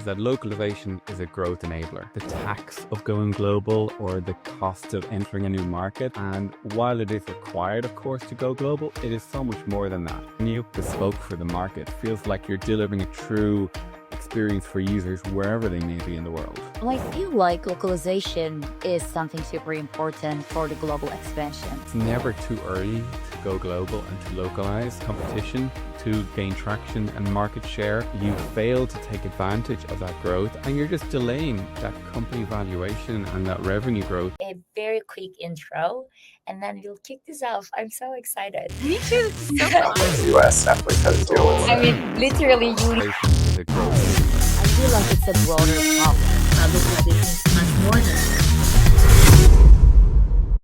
Is that localization is a growth enabler. The tax of going global or the cost of entering a new market. And while it is required, of course, to go global, it is so much more than that. New bespoke for the market feels like you're delivering a true experience for users wherever they may be in the world. Well, I feel like localization is something super important for the global expansion. It's never too early to go global and to localize competition, to gain traction and market share. You fail to take advantage of that growth and you're just delaying that company valuation and that revenue growth. A very quick intro, and then we'll kick this off. I'm so excited. Me too. So fun. The US definitely has to deal with I mean, literally, Localization is a growth enabler. I feel like it's a broader problem. Localization is much more than that.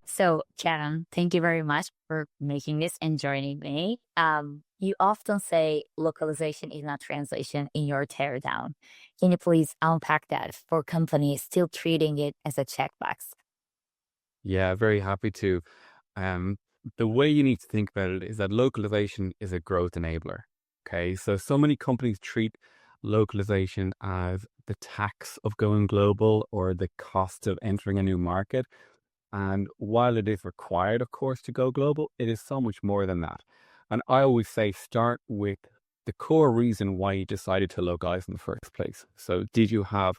So, Karen, thank you very much for making this and joining me. You often say localization is not translation in your teardown. Can you please unpack that for companies still treating it as a checkbox? Yeah, very happy to. The way you need to think about it is that localization is a growth enabler. Okay, so many companies treat localization as the tax of going global or the cost of entering a new market. And while it is required, of course, to go global, it is so much more than that. And I always say start with the core reason why you decided to localize in the first place. So did you have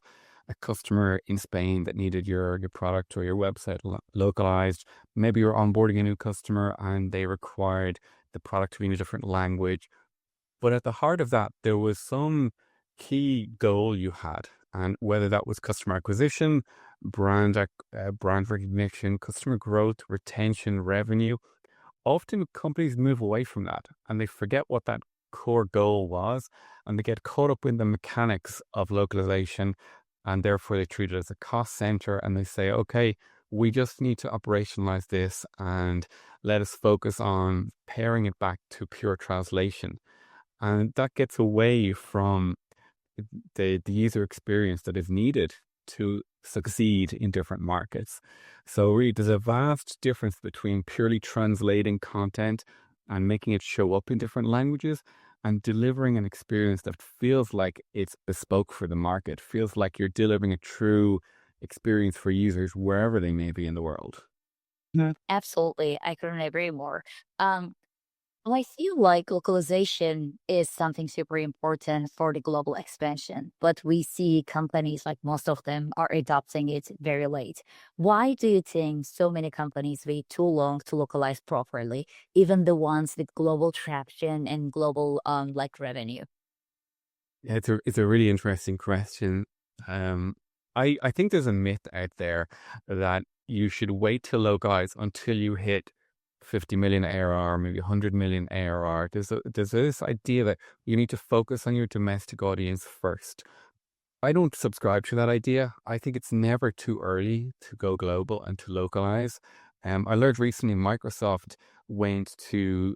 a customer in Spain that needed your product or your website localized? Maybe you're onboarding a new customer and they required the product to be in a different language. But at the heart of that, there was some key goal you had. And whether that was customer acquisition, brand recognition, customer growth, retention, revenue, often companies move away from that and they forget what that core goal was and they get caught up in the mechanics of localization and therefore they treat it as a cost center and they say, okay, we just need to operationalize this and let us focus on paring it back to pure translation. And that gets away from the user experience that is needed to succeed in different markets. So really, there's a vast difference between purely translating content and making it show up in different languages and delivering an experience that feels like it's bespoke for the market, feels like you're delivering a true experience for users wherever they may be in the world. Absolutely. I couldn't agree more. Well, I feel like localization is something super important for the global expansion, but we see companies, like most of them, are adopting it very late. Why do you think so many companies wait too long to localize properly, even the ones with global traction and global revenue? Yeah, it's a really interesting question. I think there's a myth out there that you should wait to localize until you hit 50 million ARR, maybe 100 million ARR. There's this idea that you need to focus on your domestic audience first. I don't subscribe to that idea. I think it's never too early to go global and to localize. I learned recently Microsoft went to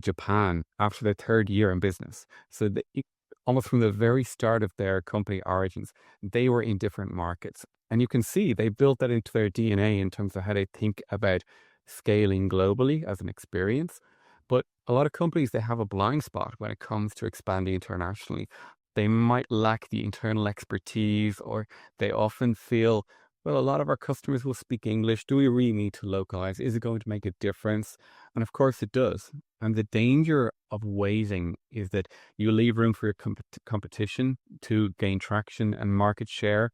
Japan after their third year in business. So almost from the very start of their company origins, they were in different markets. And you can see they built that into their DNA in terms of how they think about scaling globally as an experience. But a lot of companies, they have a blind spot when it comes to expanding internationally. They might lack the internal expertise, or they often feel, well, a lot of our customers will speak English. Do we really need to localize? Is it going to make a difference? And of course it does. And the danger of waiting is that you leave room for your competition to gain traction and market share.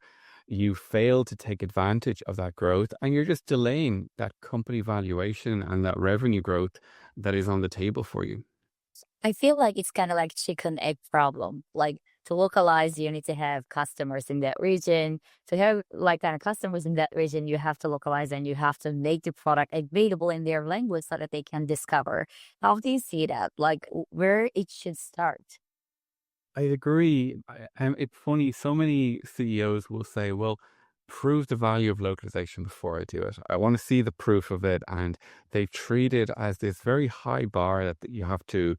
You fail to take advantage of that growth and you're just delaying that company valuation and that revenue growth that is on the table for you. I feel like it's kind of like chicken egg problem. Like to localize, you need to have customers in that region. To have like kind of customers in that region, you have to localize and you have to make the product available in their language so that they can discover. How do you see that? Like where it should start? I agree. It's funny, so many CEOs will say, well, prove the value of localization before I do it. I want to see the proof of it. And they treat it as this very high bar that you have to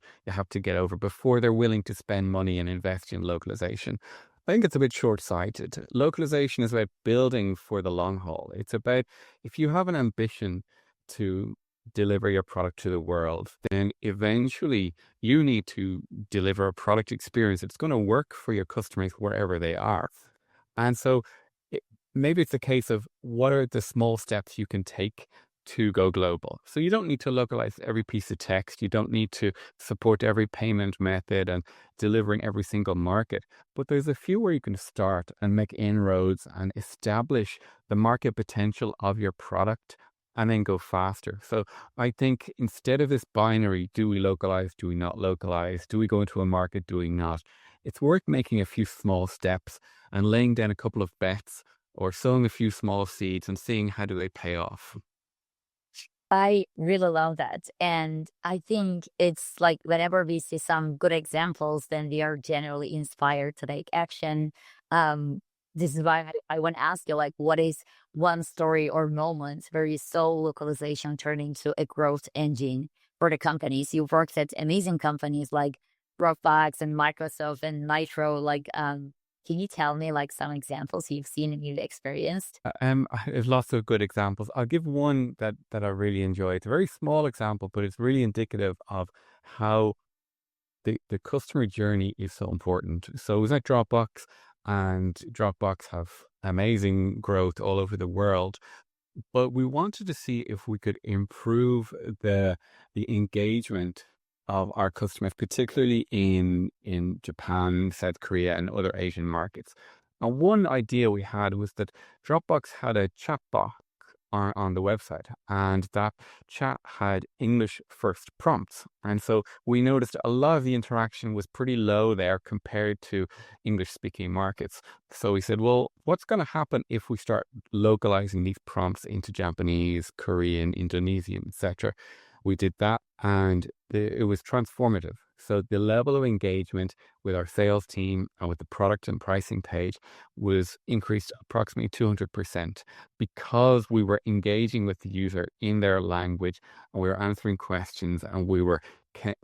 get over before they're willing to spend money and invest in localization. I think it's a bit short-sighted. Localization is about building for the long haul. It's about if you have an ambition to deliver your product to the world, then eventually you need to deliver a product experience that's going to work for your customers wherever they are. And so it, maybe it's a case of what are the small steps you can take to go global. So you don't need to localize every piece of text. You don't need to support every payment method and delivering every single market. But there's a few where you can start and make inroads and establish the market potential of your product and then go faster. So I think instead of this binary, do we localize, do we not localize, do we go into a market, do we not? It's worth making a few small steps and laying down a couple of bets or sowing a few small seeds and seeing how do they pay off. I really love that. And I think it's like whenever we see some good examples, then we are generally inspired to take action. Um, this is why I want to ask you, like, what is one story or moment where you saw localization turn into a growth engine for the companies? You've worked at amazing companies like Dropbox and Microsoft and Nitro. Can you tell me like some examples you've seen and you've experienced? There's lots of good examples. I'll give one that I really enjoy. It's a very small example, but it's really indicative of how the customer journey is so important. So it was at Dropbox, and Dropbox have amazing growth all over the world. But we wanted to see if we could improve the engagement of our customers, particularly in Japan, South Korea, and other Asian markets. And one idea we had was that Dropbox had a chat box on the website, and that chat had English first prompts. And so we noticed a lot of the interaction was pretty low there compared to English speaking markets. So we said, well, what's going to happen if we start localizing these prompts into Japanese, Korean, Indonesian, etc.? We did that, and it was transformative. So the level of engagement with our sales team and with the product and pricing page was increased approximately 200% because we were engaging with the user in their language, and we were answering questions, and we were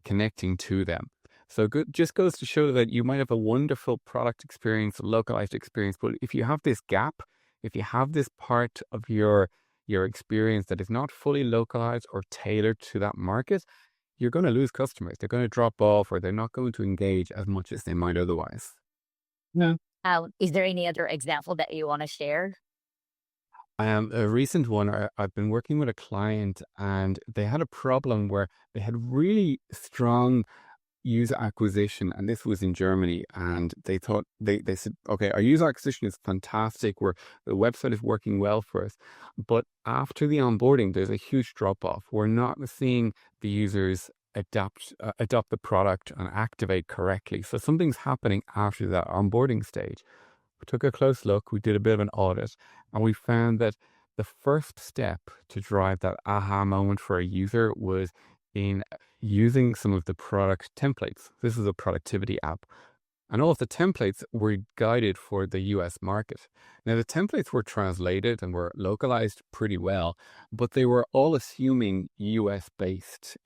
connecting to them. So just goes to show that you might have a wonderful product experience, localized experience, but if you have this gap, if you have this part of your experience that is not fully localized or tailored to that market, you're going to lose customers. They're going to drop off, or they're not going to engage as much as they might otherwise. Yeah. Is there any other example that you want to share? A recent one, I've been working with a client, and they had a problem where they had really strong user acquisition, and this was in Germany, and they thought they said, okay, our user acquisition is fantastic, the website is working well for us, but after the onboarding there's a huge drop off. We're not seeing the users adopt the product and activate correctly. So something's happening after that onboarding stage. We took a close look, we did a bit of an audit, and we found that the first step to drive that aha moment for a user was in using some of the product templates. This is a productivity app. And all of the templates were guided for the US market. Now, the templates were translated and were localized pretty well, but they were all assuming US based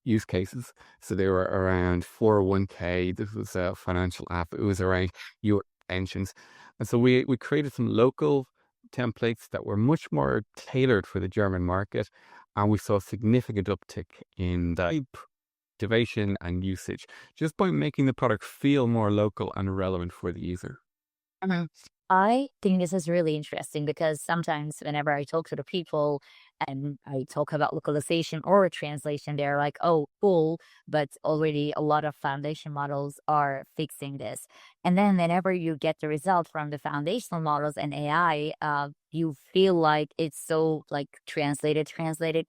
use cases. So they were around 401k. This was a financial app. It was around your pensions. And so we created some local templates that were much more tailored for the German market. And we saw a significant uptick in the activation and usage just by making the product feel more local and relevant for the user. I think this is really interesting because sometimes whenever I talk to the people and I talk about localization or translation, they're like, oh, cool. But already a lot of foundation models are fixing this. And then whenever you get the result from the foundational models and AI, you feel like it's so like translated,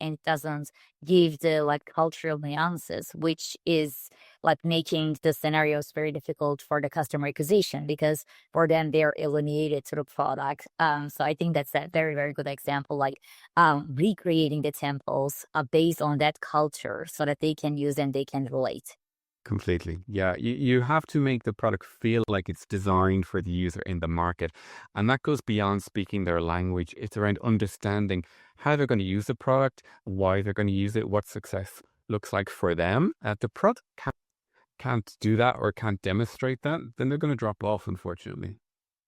and it doesn't give the like cultural nuances, which is like making the scenarios very difficult for the customer acquisition because for them they're alienated to the product. So I think that's a very, very good example, like recreating the temples based on that culture so that they can use and they can relate. Completely. Yeah. You have to make the product feel like it's designed for the user in the market. And that goes beyond speaking their language. It's around understanding how they're going to use the product, why they're going to use it, what success looks like for them. The product can't do that or can't demonstrate that, then they're going to drop off, unfortunately.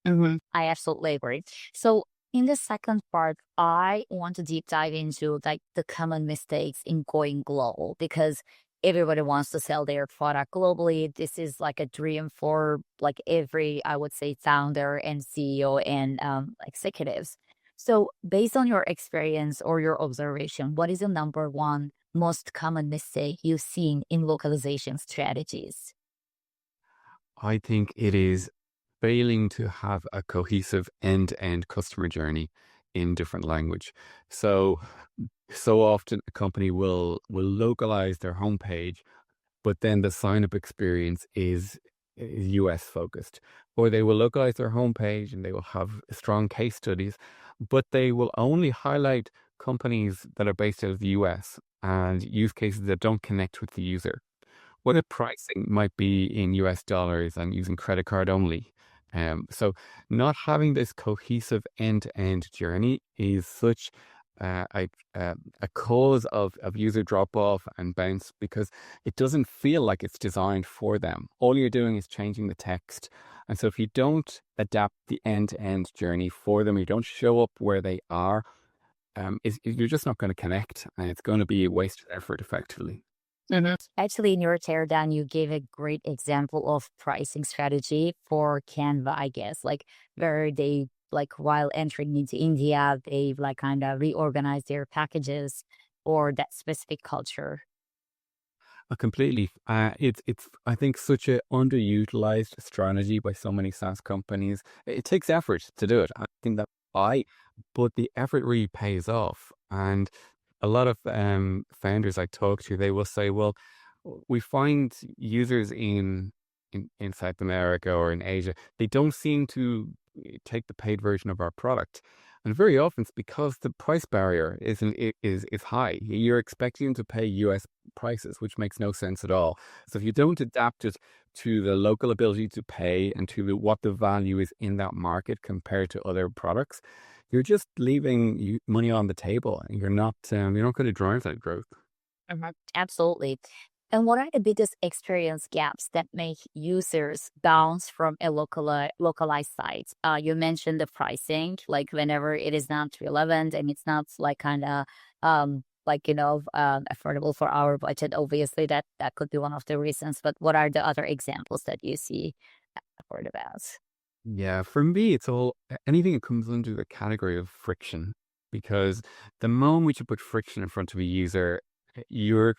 I absolutely agree. So In the second part, I want to deep dive into like the common mistakes in going global because everybody wants to sell their product globally. This is like a dream for like every, I would say, founder and CEO and executives. So, based on your experience or your observation, what is the number one most common mistake you've seen in localization strategies? I think it is failing to have a cohesive end-to-end customer journey in different language. So, so often a company will localize their homepage, but then the sign-up experience is US focused. Or they will localize their homepage and they will have strong case studies, but they will only highlight companies that are based out of the US and use cases that don't connect with the user. What if pricing might be in US dollars and using credit card only? So not having this cohesive end-to-end journey is such uh, a, a cause of user drop-off and bounce because it doesn't feel like it's designed for them. All you're doing is changing the text. And so if you don't adapt the end-to-end journey for them, you don't show up where they are, you're just not going to connect and it's going to be a wasted effort effectively. Actually, in your teardown, you gave a great example of pricing strategy for Canva, I guess, like where they like while entering into India, they like kind of reorganize their packages or that specific culture. Completely. It's I think such a underutilized strategy by so many SaaS companies. It takes effort to do it. I think that I, but the effort really pays off. And a lot of founders I talk to, they will say, "Well, we find users in South America or in Asia, they don't seem to take the paid version of our product." And very often it's because the price barrier is high. You're expecting them to pay US prices, which makes no sense at all. So if you don't adapt it to the local ability to pay and to what the value is in that market compared to other products, you're just leaving money on the table, and you're not going to drive that growth. Absolutely. And what are the biggest experience gaps that make users bounce from a localized site? You mentioned the pricing, like whenever it is not relevant and it's not like kind of like affordable for our budget. Obviously, that could be one of the reasons. But what are the other examples that you see I've heard about? Yeah, for me, it's all anything that comes under the category of friction, because the moment you put friction in front of a user, you're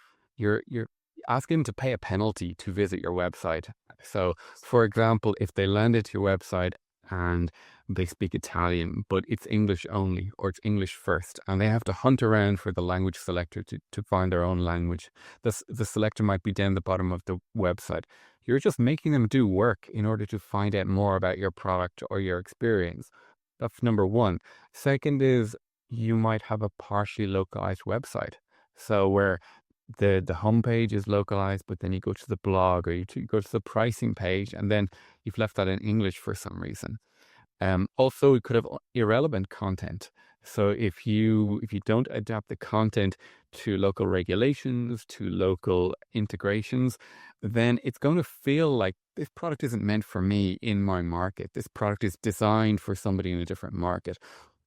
asking them to pay a penalty to visit your website. So, for example, if they land at your website and they speak Italian, but it's English only, or it's English first, and they have to hunt around for the language selector to find their own language, the selector might be down the bottom of the website. You're just making them do work in order to find out more about your product or your experience. That's number one. Second is you might have a partially localized website. So where the homepage is localized, but then you go to the blog or you go to the pricing page, and then you've left that in English for some reason. Also, it could have irrelevant content. So if you don't adapt the content to local regulations, to local integrations, then it's going to feel like this product isn't meant for me in my market. This product is designed for somebody in a different market.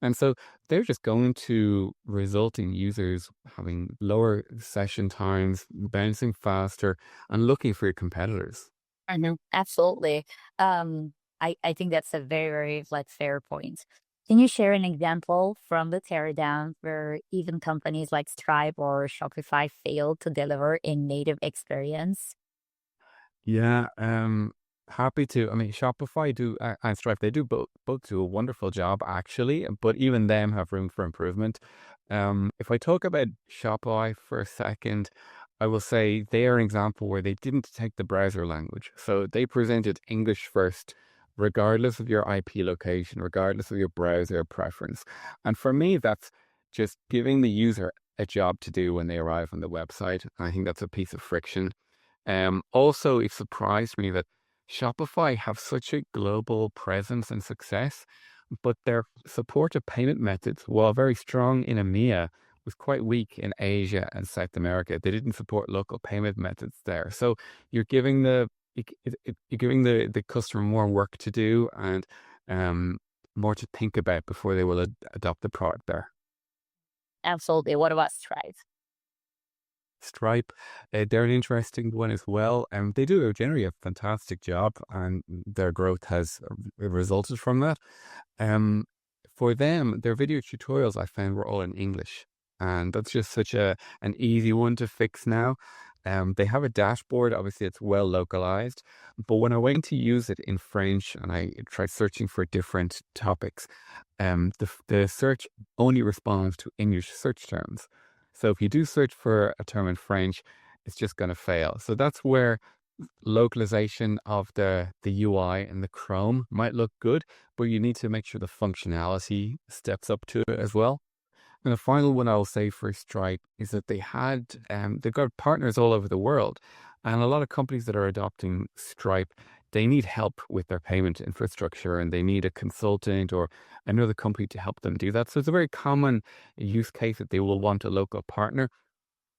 And so they're just going to result in users having lower session times, bouncing faster, and looking for your competitors. I know. Absolutely. I think that's a very, very like fair point. Can you share an example from the teardown where even companies like Stripe or Shopify failed to deliver a native experience? Yeah, happy to. I mean, Shopify do and Stripe, they do both do a wonderful job actually, but even them have room for improvement. If I talk about Shopify for a second, I will say they are an example where they didn't take the browser language. So they presented English first, regardless of your IP location, regardless of your browser preference. And for me, that's just giving the user a job to do when they arrive on the website. I think that's a piece of friction. Also, it surprised me that Shopify have such a global presence and success, but their support of payment methods, while very strong in EMEA, was quite weak in Asia and South America. They didn't support local payment methods there. So you're giving the you're giving the customer more work to do, and um, more to think about before they will adopt the product there. Absolutely. What about Stripe? Stripe, they're an interesting one as well. They do generally a fantastic job, and their growth has resulted from that. Um, for them, their video tutorials I found were all in English, and that's just such an easy one to fix now. They have a dashboard, obviously it's well localized, but when I went to use it in French and I tried searching for different topics, the search only responds to English search terms. So if you do search for a term in French, it's just going to fail. So that's where localization of the UI and the Chrome might look good, but you need to make sure the functionality steps up to it as well. And the final one I'll say for Stripe is that they've got partners all over the world, and a lot of companies that are adopting Stripe, they need help with their payment infrastructure, and they need a consultant or another company to help them do that. So it's a very common use case that they will want a local partner.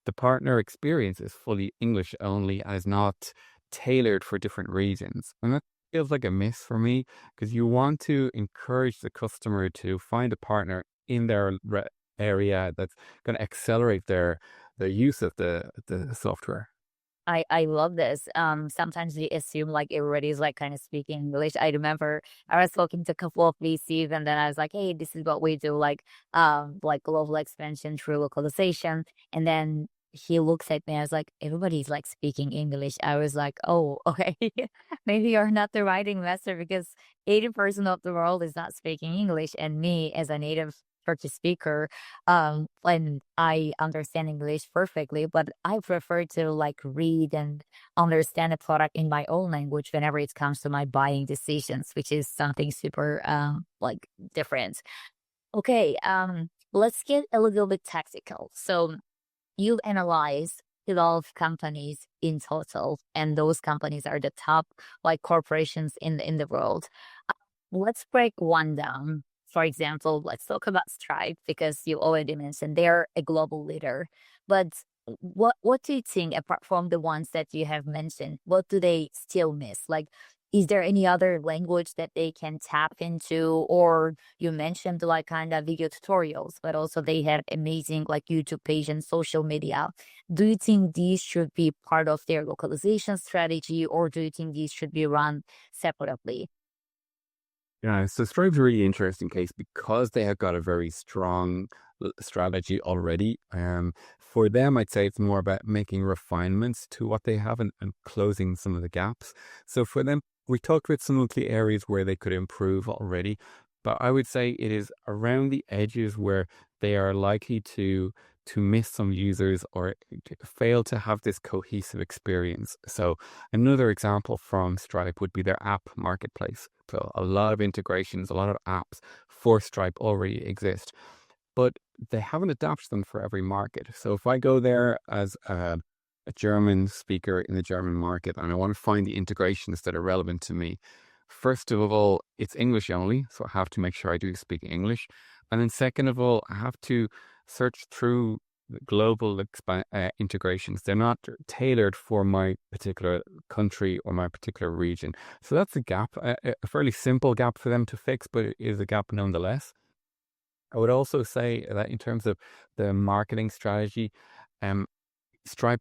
The partner experience is fully English only and is not tailored for different regions. And that feels like a miss for me, because you want to encourage the customer to find a partner in their area that's going to accelerate their use of the software. I love this. Sometimes we assume like everybody's like kind of speaking English. I remember I was talking to a couple of VCs and then I was like, hey, this is what we do, like global expansion through localization. And then he looks at me, I was like, everybody's like speaking English. I was like, oh, okay. Maybe you're not the right investor because 80% of the world is not speaking English. And me as a native Turkish speaker, and I understand English perfectly, but I prefer to like read and understand a product in my own language whenever it comes to my buying decisions, which is something super like different. Okay, let's get a little bit tactical. So you've analyzed 12 companies in total, and those companies are the top like corporations in the world. Let's break one down. For example, let's talk about Stripe because you already mentioned they're a global leader. But what do you think, apart from the ones that you have mentioned, what do they still miss? Like, is there any other language that they can tap into? Or you mentioned like kind of video tutorials, but also they have amazing like YouTube page and social media. Do you think these should be part of their localization strategy, or do you think these should be run separately? Yeah, so Stripe's a really interesting case because they have got a very strong strategy already. For them, I'd say it's more about making refinements to what they have and closing some of the gaps. So for them, we talked about some of the areas where they could improve already, but I would say it is around the edges where they are likely to miss some users or to fail to have this cohesive experience. So another example from Stripe would be their app marketplace. So a lot of integrations, a lot of apps for Stripe already exist, but they haven't adapted them for every market. So if I go there as a German speaker in the German market and I want to find the integrations that are relevant to me, first of all, it's English only. So I have to make sure I do speak English. And then second of all, I have to search through the global integrations. They're not tailored for my particular country or my particular region. So that's a gap, a fairly simple gap for them to fix, but it is a gap nonetheless. I would also say that in terms of the marketing strategy, um, Stripe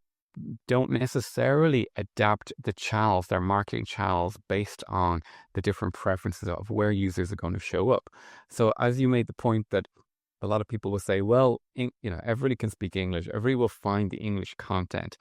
don't necessarily adapt the channels, their marketing channels, based on the different preferences of where users are going to show up. So as you made the point that a lot of people will say, well, everybody can speak English, everybody will find the English content.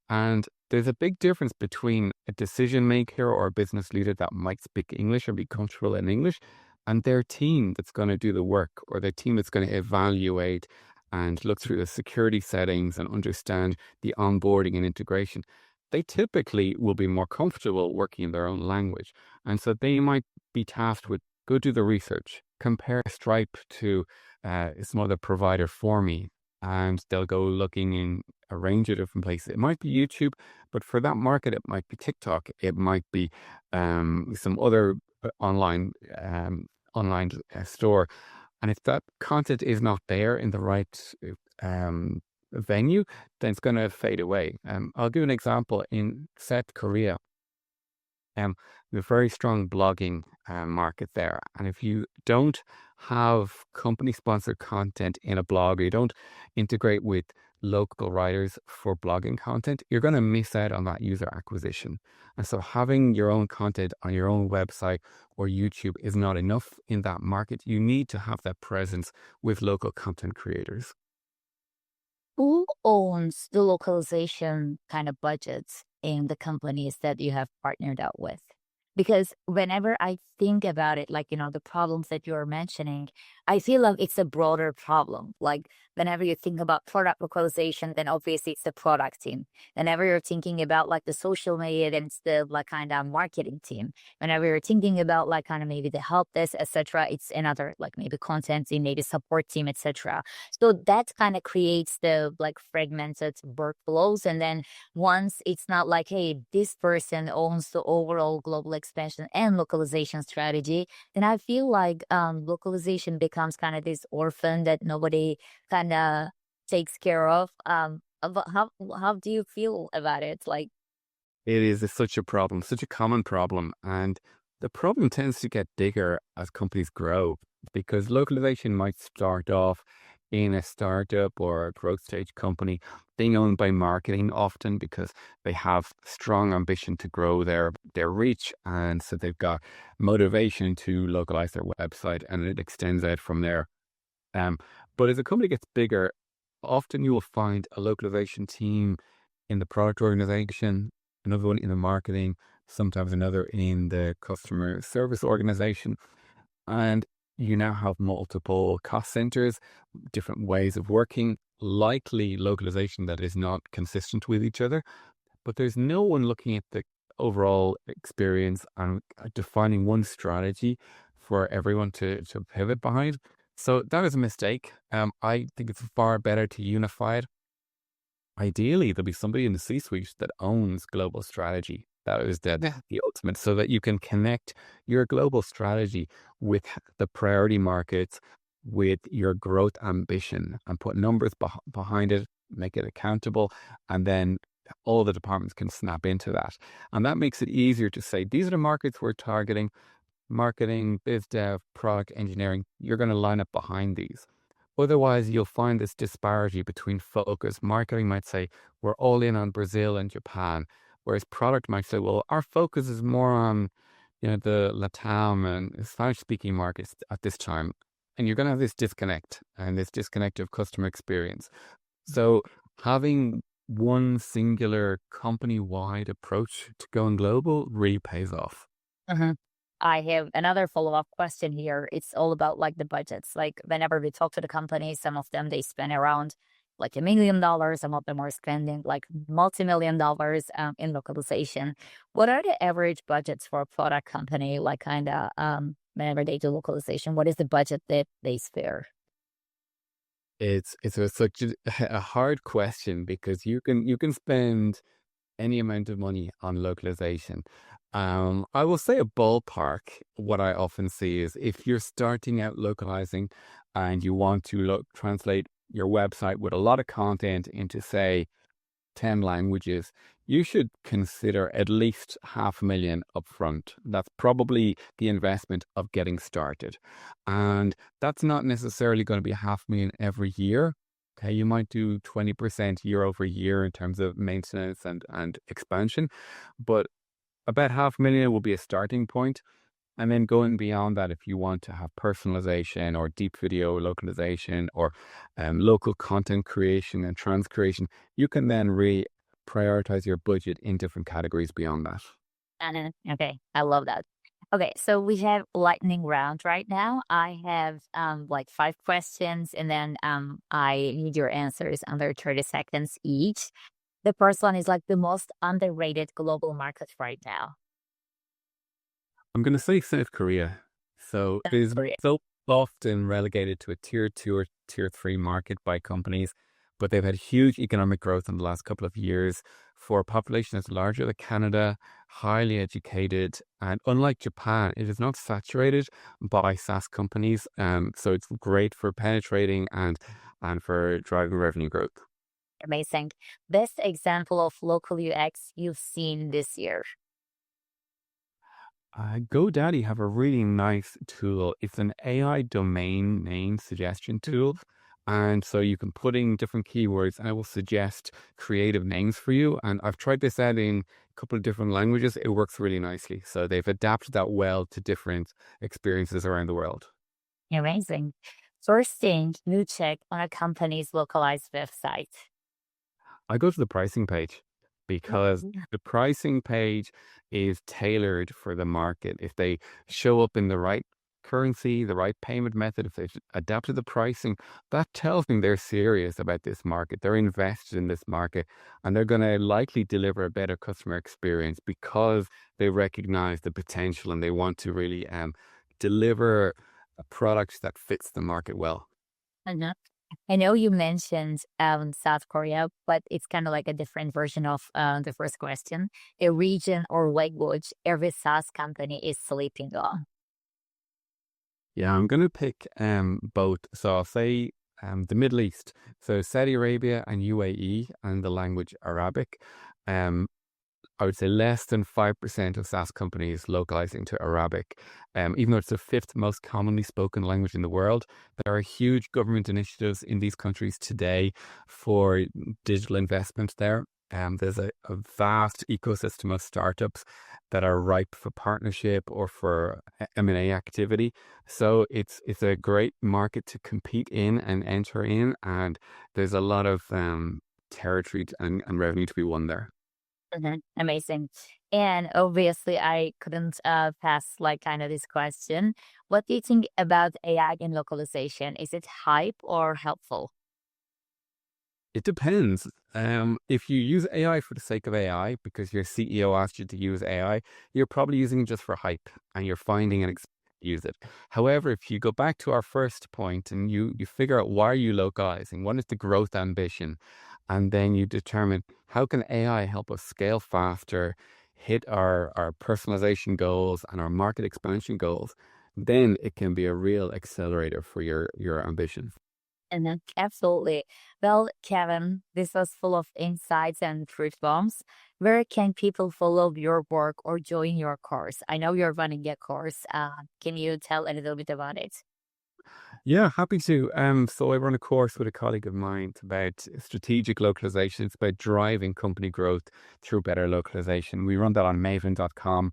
And there's a big difference between a decision maker or a business leader that might speak English or be comfortable in English and their team that's going to do the work, or their team that's going to evaluate and look through the security settings and understand the onboarding and integration. They typically will be more comfortable working in their own language. And so they might be tasked with go do the research, compare Stripe to some other provider for me, and they'll go looking in a range of different places. It might be YouTube, but for that market, it might be TikTok. It might be some other online store. And if that content is not there in the right venue, then it's going to fade away. I'll give an example in South Korea. a very strong blogging market there. And if you don't have company sponsored content in a blog, or you don't integrate with local writers for blogging content, you're going to miss out on that user acquisition. And so having your own content on your own website or YouTube is not enough in that market. You need to have that presence with local content creators. Who owns the localization kind of budgets in the companies that you have partnered out with? Because whenever I think about it, like, the problems that you're mentioning, I feel like it's a broader problem. Like, whenever you think about product localization, then obviously it's the product team. Whenever you're thinking about like the social media, then it's the like kind of marketing team. Whenever you're thinking about like kind of maybe the help desk, etc., it's another like maybe content team, maybe support team, etc. So that kind of creates the like fragmented workflows. And then once it's not like, hey, this person owns the overall global expansion and localization strategy, then I feel like localization becomes kind of this orphan that nobody kind of takes care of. How do you feel about it? Like, It is such a problem, such a common problem. And the problem tends to get bigger as companies grow because localization might start off in a startup or a growth stage company being owned by marketing often because they have strong ambition to grow their reach. And so they've got motivation to localize their website and it extends out from there. Um, but as a company gets bigger, often you will find a localization team in the product organization, another one in the marketing, sometimes another in the customer service organization. And you now have multiple cost centers, different ways of working, likely localization that is not consistent with each other. But there's no one looking at the overall experience and defining one strategy for everyone to pivot behind. So that is a mistake. I think it's far better to unify it. Ideally, there'll be somebody in the C-suite that owns global strategy. That is the ultimate, so that you can connect your global strategy with the priority markets, with your growth ambition, and put numbers behind it, make it accountable, and then all the departments can snap into that. And that makes it easier to say, these are the markets we're targeting: marketing, biz dev, product engineering. You're going to line up behind these. Otherwise, you'll find this disparity between focus. Marketing might say, we're all in on Brazil and Japan, whereas product might say, well, our focus is more on, the LATAM and Spanish-speaking markets at this time. And you're going to have this disconnect and this disconnect of customer experience. So having one singular company-wide approach to going global really pays off. I have another follow-up question here. It's all about like the budgets. Like whenever we talk to the companies, some of them they spend around like $1 million. Some of them are spending like multi-million dollars in localization. What are the average budgets for a product company? Like kind of whenever they do localization, what is the budget that they spare? Such a hard question because you can spend any amount of money on localization. I will say a ballpark. What I often see is if you're starting out localizing and you want to translate your website with a lot of content into, say, 10 languages, you should consider at least $500,000 upfront. That's probably the investment of getting started. And that's not necessarily going to be $500,000 every year. Okay, you might do 20% year over year in terms of maintenance and expansion, but about $500,000 will be a starting point. And then going beyond that, if you want to have personalization or deep video localization or local content creation and transcreation, you can then prioritize your budget in different categories beyond that. Okay, I love that. Okay, so we have lightning round right now. I have like 5 questions, and then I need your answers under 30 seconds each. The first one is like the most underrated global market right now. I'm going to say South Korea. So it is Korea. so often relegated to a tier 2 or tier 3 market by companies, but they've had huge economic growth in the last couple of years for a population that's larger than Canada, highly educated, and unlike Japan, it is not saturated by SaaS companies. So it's great for penetrating and for driving revenue growth. Amazing. Best example of local UX you've seen this year. GoDaddy have a really nice tool. It's an AI domain name suggestion tool. And so you can put in different keywords and it will suggest creative names for you. And I've tried this out in a couple of different languages. It works really nicely. So they've adapted that well to different experiences around the world. Amazing. First thing you check on a company's localized website. I go to the pricing page because Mhm. the pricing page is tailored for the market. If they show up in the right currency, the right payment method, if they've adapted the pricing, that tells me they're serious about this market. They're invested in this market and they're going to likely deliver a better customer experience because they recognize the potential and they want to really deliver a product that fits the market well. Mhm. I know you mentioned South Korea, but it's kind of like a different version of the first question. A region or language every SaaS company is sleeping on. Yeah, I'm going to pick both. So I'll say the Middle East. So Saudi Arabia and UAE and the language Arabic. Um, I would say less than 5% of SaaS companies localizing to Arabic. Even though it's the fifth most commonly spoken language in the world, there are huge government initiatives in these countries today for digital investment there. There's a vast ecosystem of startups that are ripe for partnership or for M&A activity. So it's a great market to compete in and enter in, and there's a lot of territory and revenue to be won there. Mhm. Amazing. And obviously, I couldn't pass like kind of this question. What do you think about AI and localization? Is it hype or helpful? It depends. If you use AI for the sake of AI, because your CEO asked you to use AI, you're probably using it just for hype and you're finding an use it. However, if you go back to our first point and you figure out why are you localizing, what is the growth ambition, and then you determine how can AI help us scale faster, hit our personalization goals and our market expansion goals, then it can be a real accelerator for your ambition. Mhm. Absolutely. Well, Kevin, this was full of insights and truth bombs. Where can people follow your work or join your course? I know you're running a course. Can you tell a little bit about it? Yeah, happy to. So I run a course with a colleague of mine. It's about strategic localization. It's about driving company growth through better localization. We run that on maven.com.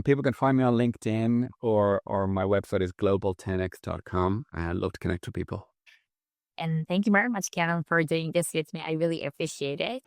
People can find me on LinkedIn or my website is global10x.com. I love to connect with people. And thank you very much, Kevin, for doing this with me. I really appreciate it.